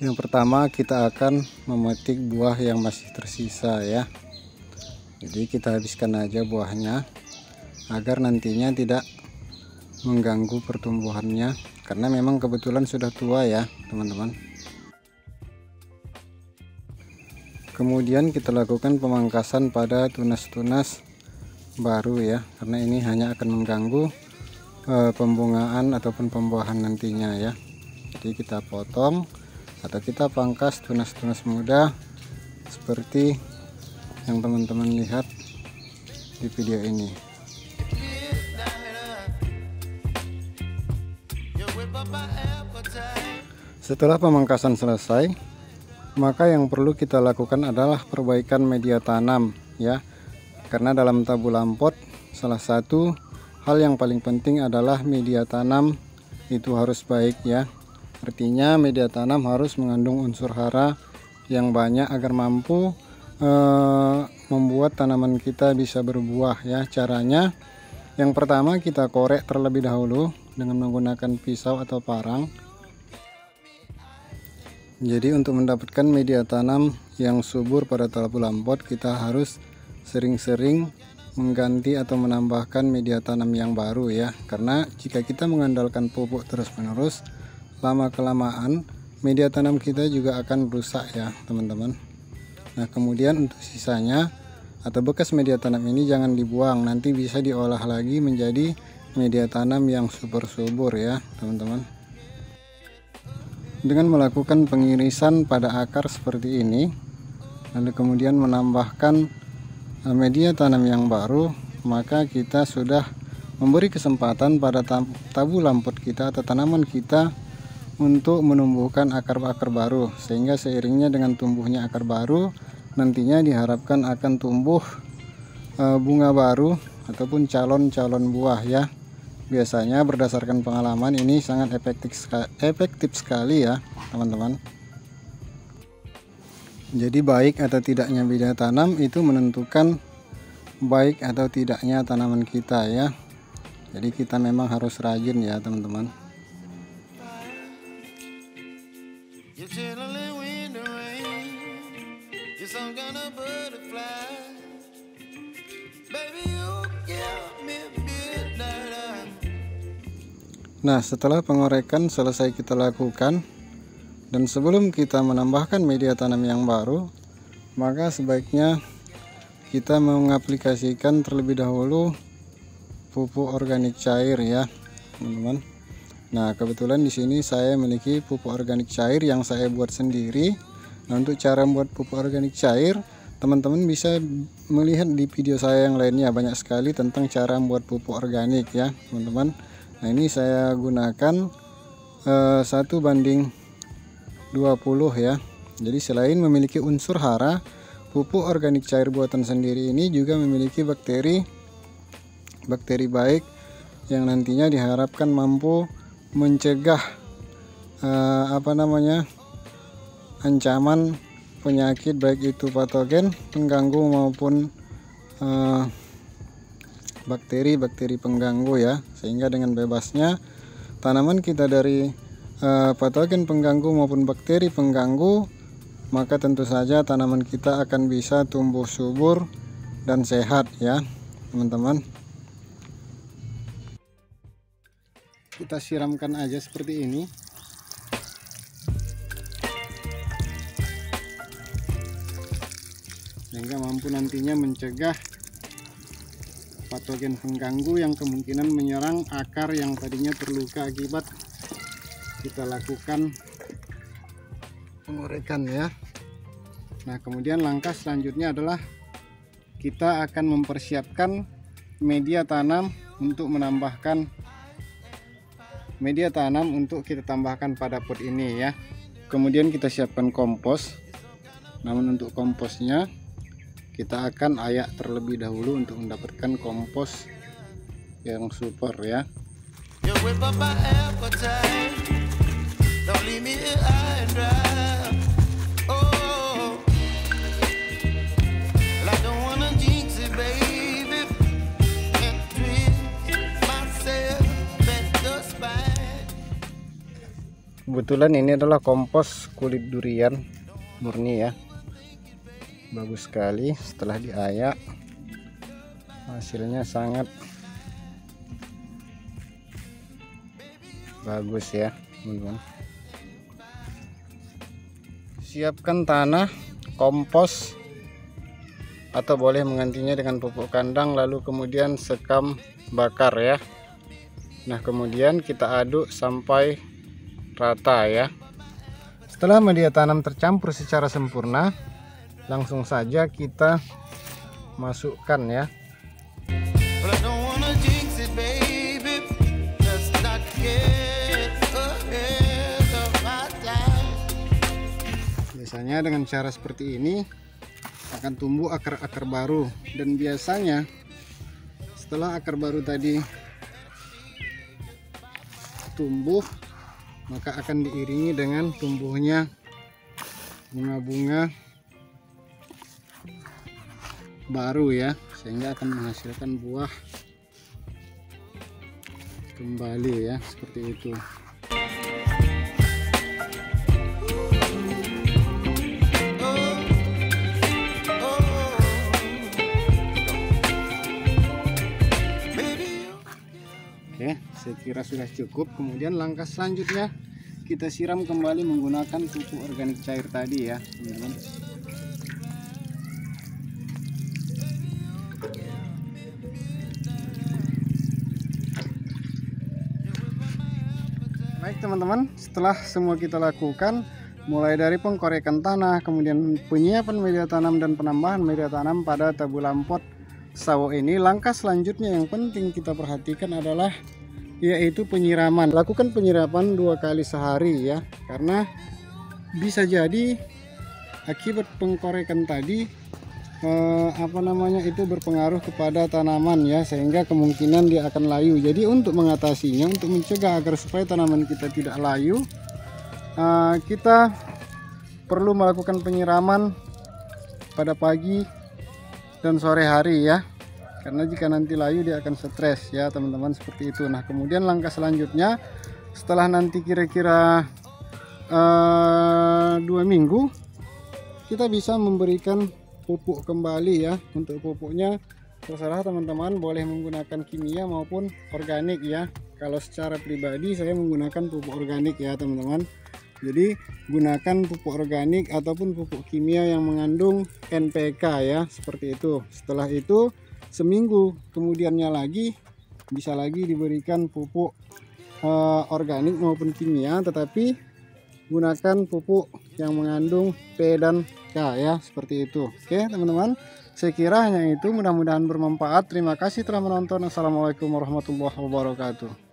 Yang pertama kita akan memetik buah yang masih tersisa ya. Jadi kita habiskan aja buahnya agar nantinya tidak mengganggu pertumbuhannya, karena memang kebetulan sudah tua ya teman-teman. Kemudian kita lakukan pemangkasan pada tunas-tunas baru ya, karena ini hanya akan mengganggu pembungaan ataupun pembuahan nantinya ya. Jadi kita potong atau kita pangkas tunas-tunas muda seperti yang teman-teman lihat di video ini. Setelah pemangkasan selesai, maka yang perlu kita lakukan adalah perbaikan media tanam ya. Karena dalam tabu lampot salah satu hal yang paling penting adalah media tanam itu harus baik ya. Artinya media tanam harus mengandung unsur hara yang banyak agar mampu membuat tanaman kita bisa berbuah ya. Caranya yang pertama kita korek terlebih dahulu dengan menggunakan pisau atau parang. Jadi untuk mendapatkan media tanam yang subur pada tabu lampot, kita harus sering-sering mengganti atau menambahkan media tanam yang baru ya. Karena jika kita mengandalkan pupuk terus-menerus, lama-kelamaan media tanam kita juga akan rusak ya teman-teman. Nah kemudian untuk sisanya atau bekas media tanam ini jangan dibuang, nanti bisa diolah lagi menjadi media tanam yang super subur ya teman-teman. Dengan melakukan pengirisan pada akar seperti ini, lalu kemudian menambahkan media tanam yang baru, maka kita sudah memberi kesempatan pada tabu lampot kita atau tanaman kita untuk menumbuhkan akar-akar baru, sehingga seiringnya dengan tumbuhnya akar baru nantinya diharapkan akan tumbuh bunga baru ataupun calon-calon buah ya. Biasanya berdasarkan pengalaman ini sangat efektif sekali ya teman-teman. Jadi baik atau tidaknya media tanam itu menentukan baik atau tidaknya tanaman kita ya. Jadi kita memang harus rajin ya teman-teman. Nah setelah pengorekan selesai kita lakukan, dan sebelum kita menambahkan media tanam yang baru, maka sebaiknya kita mengaplikasikan terlebih dahulu pupuk organik cair ya teman-teman. Nah kebetulan di sini saya memiliki pupuk organik cair yang saya buat sendiri. Nah untuk cara membuat pupuk organik cair, teman-teman bisa melihat di video saya yang lainnya, banyak sekali tentang cara membuat pupuk organik ya teman-teman. Nah ini saya gunakan 1:20 ya. Jadi selain memiliki unsur hara, pupuk organik cair buatan sendiri ini juga memiliki bakteri baik yang nantinya diharapkan mampu mencegah ancaman penyakit baik itu patogen, pengganggu maupun bakteri pengganggu ya, sehingga dengan bebasnya tanaman kita dari patogen pengganggu maupun bakteri pengganggu, maka tentu saja tanaman kita akan bisa tumbuh subur dan sehat ya teman-teman. Kita siramkan aja seperti ini. Sehingga mampu nantinya mencegah patogen pengganggu yang kemungkinan menyerang akar yang tadinya terluka akibat kita lakukan pengorekan ya. Nah kemudian langkah selanjutnya adalah kita akan mempersiapkan media tanam untuk menambahkan media tanam untuk kita tambahkan pada pot ini ya. Kemudian kita siapkan kompos. Namun untuk komposnya kita akan ayak terlebih dahulu untuk mendapatkan kompos yang super ya. Kebetulan ini adalah kompos kulit durian murni ya, bagus sekali. Setelah diayak hasilnya sangat bagus ya teman-teman. Siapkan tanah, kompos, atau boleh menggantinya dengan pupuk kandang, lalu kemudian sekam bakar ya. Nah kemudian kita aduk sampai rata ya. Setelah media tanam tercampur secara sempurna, langsung saja kita masukkan ya. Biasanya dengan cara seperti ini akan tumbuh akar-akar baru, dan biasanya setelah akar baru tadi tumbuh, maka akan diiringi dengan tumbuhnya bunga-bunga baru ya, sehingga akan menghasilkan buah kembali ya, seperti itu. Oke, saya kira sudah cukup. Kemudian langkah selanjutnya kita siram kembali menggunakan pupuk organik cair tadi ya teman-teman. Baik teman-teman, setelah semua kita lakukan, mulai dari pengkorekan tanah, kemudian penyiapan media tanam dan penambahan media tanam pada tabulam pot sawo ini, langkah selanjutnya yang penting kita perhatikan adalah yaitu penyiraman. Lakukan penyiraman 2 kali sehari ya, karena bisa jadi akibat pengkorekan tadi itu berpengaruh kepada tanaman ya, sehingga kemungkinan dia akan layu. Jadi untuk mengatasinya, untuk mencegah agar supaya tanaman kita tidak layu, kita perlu melakukan penyiraman pada pagi dan sore hari ya, karena jika nanti layu dia akan stres ya teman-teman, seperti itu. Nah kemudian langkah selanjutnya setelah nanti kira-kira 2 minggu kita bisa memberikan pupuk kembali ya. Untuk pupuknya terserah teman-teman, boleh menggunakan kimia maupun organik ya. Kalau secara pribadi saya menggunakan pupuk organik ya teman-teman. Jadi gunakan pupuk organik ataupun pupuk kimia yang mengandung NPK ya, seperti itu. Setelah itu seminggu kemudiannya lagi bisa lagi diberikan pupuk organik maupun kimia, tetapi gunakan pupuk yang mengandung P dan K ya, seperti itu. Oke teman-teman, saya kira hanya itu. Mudah-mudahan bermanfaat. Terima kasih telah menonton. Assalamualaikum warahmatullahi wabarakatuh.